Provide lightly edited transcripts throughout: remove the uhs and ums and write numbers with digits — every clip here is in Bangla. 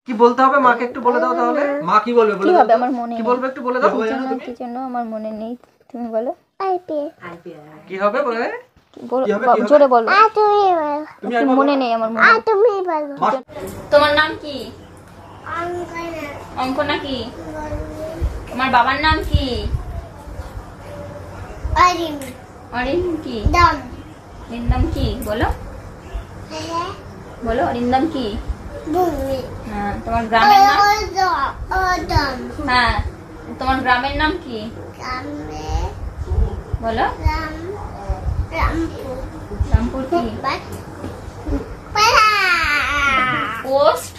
কি বলতে হবে মাকে একটু বলে দাও তাহলে। মা কি বলবে বলে দাও। আমার মনে কি বলবে একটু বলে দাও। কি জন্য আমার মনে নেই, তুমি বলো। কি হবে বলে জোরে বলো। তুমি মনে নেই আমার মনে। তুমি বলো। তোমার নাম কি? অঙ্কনা। কি তোমার বাবার নাম কি? অরিন। কি অরিন্দম? কি বলো বলো। অরিন্দম কি? হ্যাঁ। তোমার গ্রামের নাম? হ্যাঁ। তোমার গ্রামের নাম কি বলো। রামপুর। কি পোস্ট?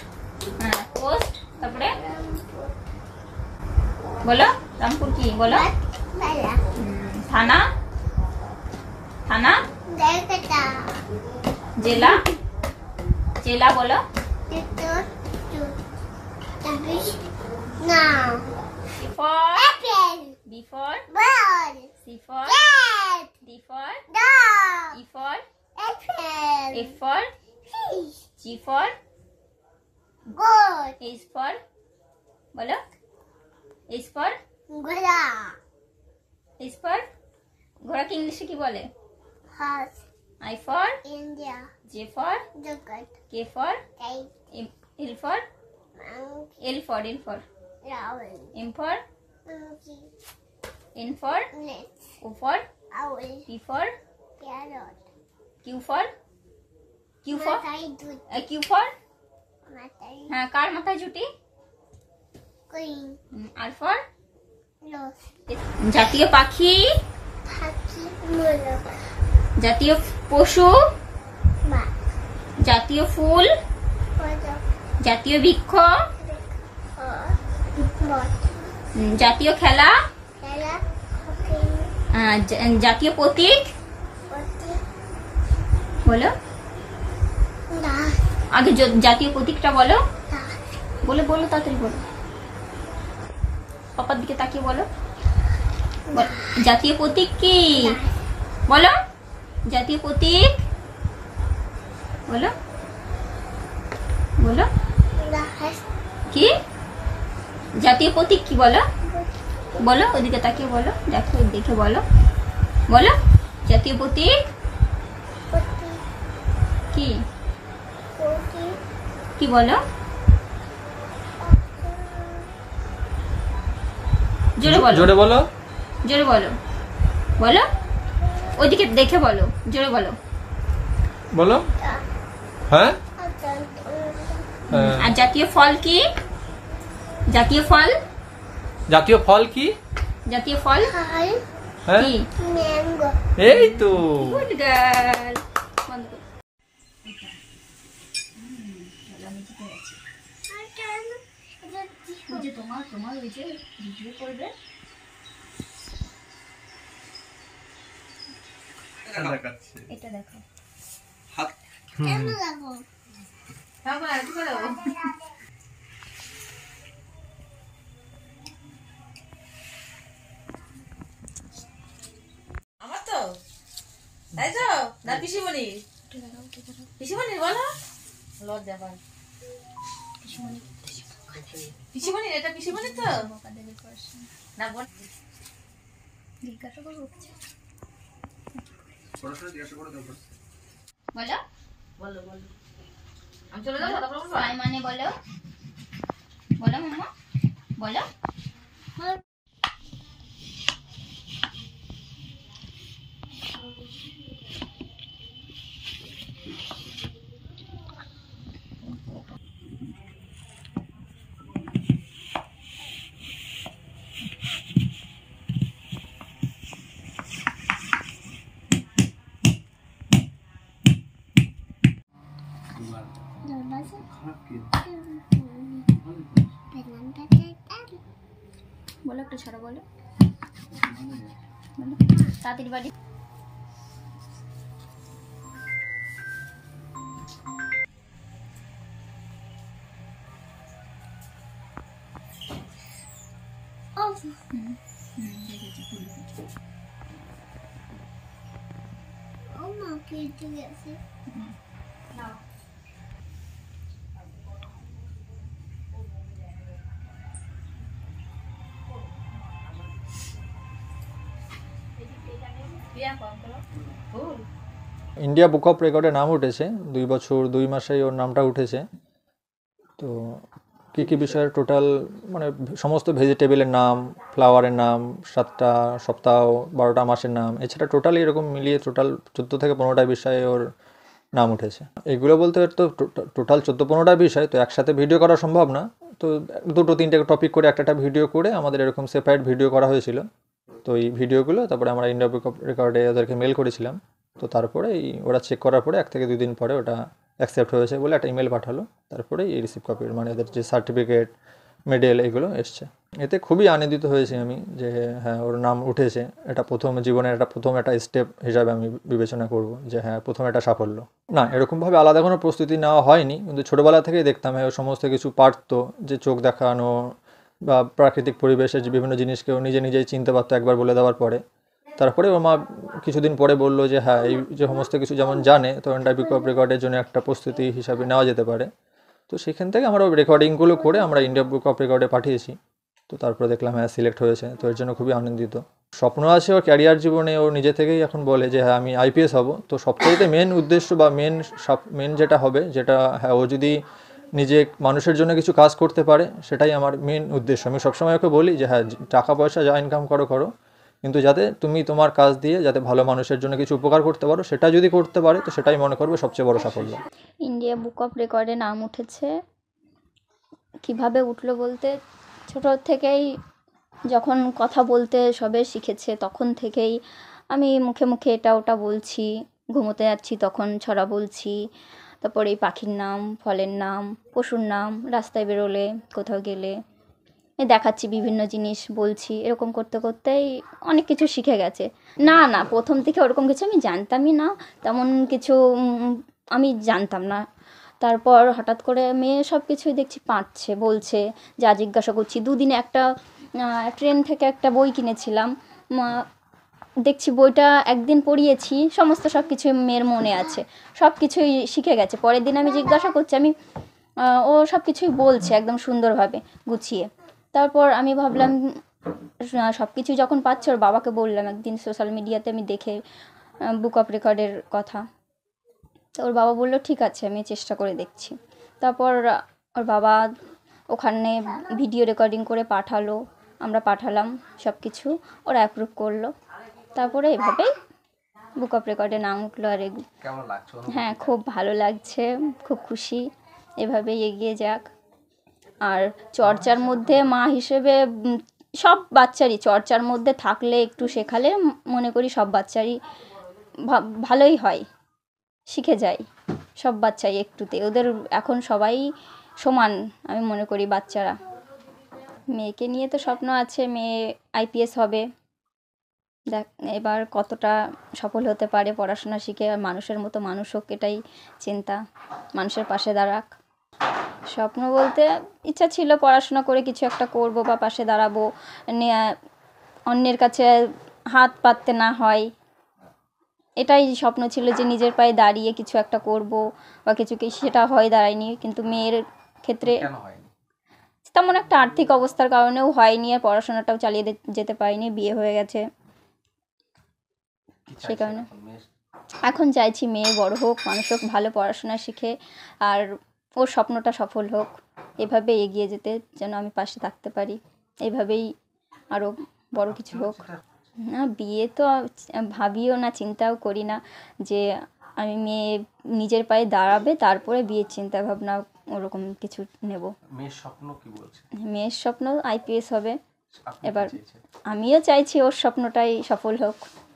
হ্যাঁ পোস্ট। তারপরে বলো রামপুর কি বলো। থানা? থানা। জেলা? জেলা বলো। B for ball. C for cat. D for dog. E for apple. F for fish. G for goat. H for বলো। H for ঘোড়া। H for ঘোড়াকে ইংলিশে কি বলে? horse. I for India. J for yogurt. K for kite. L for monkey. L for owl. M for monkey. N for nuts. O for owl. P for parrot. Q for Q for হ্যাঁ কার মাথায় জুটি? queen. R for nose. জাতীয় পাখি? মোরগ। জাতীয় পশু? বাঘ। জাতীয় ফুল? পদ্ম। জাতীয় বৃক্ষ? বট। জাতীয় খেলা? জাতীয় প্রতীক বলো। আগে জাতীয় প্রতীকটা বলো। বলে বলো তাড়াতাড়ি বলো। পাপার দিকে তাকিয়ে বলো। জাতীয় প্রতীক কি বলো। জাতীয় প্রতীক বলো বলো। কি জাতীয় প্রতীক কি বলো বলো। ওদিকে তাকিয়ে বলো। দেখো দেখে বলো বলো। জাতীয় প্রতীক কি কি বলো। জোরে বলো। জোরে বলো। জোরে বলো বলো। ওইদিকে দেখে বলো। জোরে বলো বলো। হ্যাঁ। আর জাতীয় ফল কি? জাতীয় ফল? জাতীয় ফল কি? জাতীয় ফল কি? ম্যাঙ্গো। এই তো গুড গার্ল। বন্ধ কর। যে তোমার ওই যে ভিডিও করবে এটা দেখো। হাত কেন লাগো? বাবা কি করো? আমার তো তাই তো না পিসিমণি। পিসিমণি বলো। লজ্জা পাই। পিসিমণি এটা পিসিমণি তো না বোন। জিজ্ঞাসা করবো বলো বলো বলো। আমি চলে যাবো তারপর বলবো। মানে বলো বলো মাম্মা বলো। বলো একটু ছাড়ো বলো তাড়াতাড়ি বাড়ি। কেটে গেছে। পিয়া কম করো ফুল ইন্ডিয়া বুক অফ রেকর্ডে নাম উঠেছে, 2 বছর 2 মাসেই ওর নামটা উঠেছে। তো কী কী বিষয়ের টোটাল মানে সমস্ত ভেজিটেবলের নাম, ফ্লাওয়ারের নাম, 7টা সপ্তাহ, 12টা মাসের নাম, এছাড়া টোটালি এরকম মিলিয়ে টোটাল 14 থেকে 15টা বিষয়ে ওর নাম উঠেছে। এগুলো বলতে তো টোটাল 14-15টা বিষয়, তো একসাথে ভিডিও করা সম্ভব না, তো 2-3টে টপিক করে একটা ভিডিও করে আমাদের এরকম সেপারেট ভিডিও করা হয়েছিল। তো এই ভিডিওগুলো তারপরে আমরা ইন্ডিয়া বুক অফ রেকর্ডে ওদেরকে মেল করেছিলাম। তো তারপরে ওরা চেক করার পরে 1 থেকে 2 দিন পরে ওটা অ্যাকসেপ্ট হয়েছে বলে একটা ইমেল পাঠালো। তারপরে এই রিসিভ কপির মানে ওদের যে সার্টিফিকেট, মেডেল এগুলো এসছে। এতে খুবই আনন্দিত হয়েছি আমি যে হ্যাঁ ওর নাম উঠেছে। এটা জীবনের প্রথম একটা স্টেপ হিসাবে আমি বিবেচনা করব যে হ্যাঁ প্রথম একটা সাফল্য। না, এরকমভাবে আলাদা কোনো প্রস্তুতি নেওয়া হয়নি, কিন্তু ছোটোবেলা থেকেই দেখতাম ও সমস্ত কিছু পারতো, যে চোখ দেখানো বা প্রাকৃতিক পরিবেশের যে বিভিন্ন জিনিসকেও নিজেই চিনতে পারতো একবার বলে দেওয়ার পরে। তারপরে ওর মা কিছুদিন পরে বললো যে হ্যাঁ এই যে সমস্ত কিছু যেমন জানে, তো ইন্ডিয়া বুক অফ রেকর্ডের জন্য একটা প্রস্তুতি হিসাবে নেওয়া যেতে পারে। তো সেখান থেকে আমরা ওই রেকর্ডিংগুলো করে আমরা ইন্ডিয়া বুক অফ রেকর্ডে পাঠিয়েছি। তো তারপরে দেখলাম হ্যাঁ সিলেক্ট হয়েছে, তো এর জন্য খুবই আনন্দিত। স্বপ্ন আছে ওর ক্যারিয়ার জীবনে, ও নিজে থেকেই এখন বলে যে হ্যাঁ আমি আইপিএস হব। তো সবচাইতে মেন উদ্দেশ্য বা মেন যেটা হবে, যেটা হ্যাঁ ও যদি নিজে মানুষের জন্য কিছু কাজ করতে পারে, সেটাই আমার মেন উদ্দেশ্য। আমি সবসময় ওকে বলি যে হ্যাঁ টাকা পয়সা যা ইনকাম করো, কিন্তু যাতে তুমি তোমার কাজ দিয়ে যাতে ভালো মানুষের জন্য কিছু উপকার করতে পারো, সেটা যদি করতে পারে তো সেটাই মনে করবে সবচেয়ে বড় সাফল্য। ইন্ডিয়া বুক অফ রেকর্ডে নাম উঠেছে কিভাবে উঠলো বলতে, ছোট থেকেই যখন কথা বলতে সবে শিখেছে তখন থেকেই আমি মুখে মুখে এটা ওটা বলছি, ঘুমোতে যাচ্ছি তখন ছড়া বলছি, তারপরে এই পাখির নাম, ফলের নাম, পশুর নাম, রাস্তায় বেরোলে কোথাও গেলে দেখাচ্ছি, বিভিন্ন জিনিস বলছি, এরকম করতে করতেই অনেক কিছু শিখে গেছে। না প্রথম থেকে ওরকম কিছু আমি জানতামই না, তেমন কিছু আমি জানতাম না। তারপর হঠাৎ করে মেয়ে সব কিছুই দেখছি পারছে, বলছে, যা জিজ্ঞাসা করছি। দুদিনে একটা ট্রেন থেকে একটা বই কিনেছিলাম, দেখছি বইটা একদিন পড়িয়েছি, সমস্ত সব কিছু মেয়ের মনে আছে, সব কিছুই শিখে গেছে। পরের দিন আমি জিজ্ঞাসা করছি, ও সব কিছুই বলছে একদম সুন্দরভাবে গুছিয়ে। তারপর আমি ভাবলাম সব কিছু যখন পাচ্ছে, ওর বাবাকে বললাম একদিন সোশ্যাল মিডিয়াতে আমি দেখে বুক অফ রেকর্ডের কথা। তো ওর বাবা বললো ঠিক আছে আমি চেষ্টা করে দেখছি। তারপর ওর বাবা ওখানে ভিডিও রেকর্ডিং করে পাঠালো, আমরা পাঠালাম সব কিছু, ওরা অ্যাপ্রুভ করলো। তারপরে এভাবেই বুক অফ রেকর্ডে নাম উঠলো। আর কেমন লাগছে? হ্যাঁ খুব ভালো লাগছে, খুব খুশি, এভাবেই এগিয়ে যাক। আর চর্চার মধ্যে মা হিসেবে সব বাচ্চারই চর্চার মধ্যে থাকলে, একটু শেখালে মনে করি সব বাচ্চারই ভালোই হয়, শিখে যায় সব বাচ্চাই একটুতে। ওদের এখন সবাই সমান আমি মনে করি বাচ্চারা। মেয়েকে নিয়ে তো স্বপ্ন আছে, মেয়ে আইপিএস হবে। দেখ এবার কতটা সফল হতে পারে পড়াশোনা শিখে, আর মানুষের মতো মানুষ হোক, এটাই চিন্তা, মানুষের পাশে দাঁড়াক। স্বপ্ন বলতে ইচ্ছা ছিল পড়াশোনা করে কিছু একটা করব বা পাশে দাঁড়াবো, অন্যের কাছে হাত পাততে না হয়, এটাই স্বপ্ন ছিল, যে নিজের পায়ে দাঁড়িয়ে কিছু একটা করব বা কিছু কি, সেটা হয় দাঁড়ায়নি। কিন্তু মেয়ের ক্ষেত্রে তেমন একটা আর্থিক অবস্থার কারণেও হয়নি, আর পড়াশোনাটাও চালিয়ে যেতে পারিনি, বিয়ে হয়ে গেছে। সে কারণে এখন চাইছি মেয়ে বড় হোক, মানুষ হোক, ভালো পড়াশোনা শিখে, আর ওর স্বপ্নটা সফল হোক। এভাবে এগিয়ে যেতে যেন আমি পাশে থাকতে পারি, এইভাবেই আরও বড় কিছু হোক। না বিয়ে তো ভাবিও না, চিন্তাও করি না যে আমি মেয়ে নিজের পায়ে দাঁড়াবে তারপরে বিয়ের চিন্তা ভাবনা ওরকম কিছু নেব। মেয়ের স্বপ্ন কি বলছে? মেয়ের স্বপ্ন আইপিএস হবে। এবার আমিও চাইছি ওর স্বপ্নটাই সফল হোক।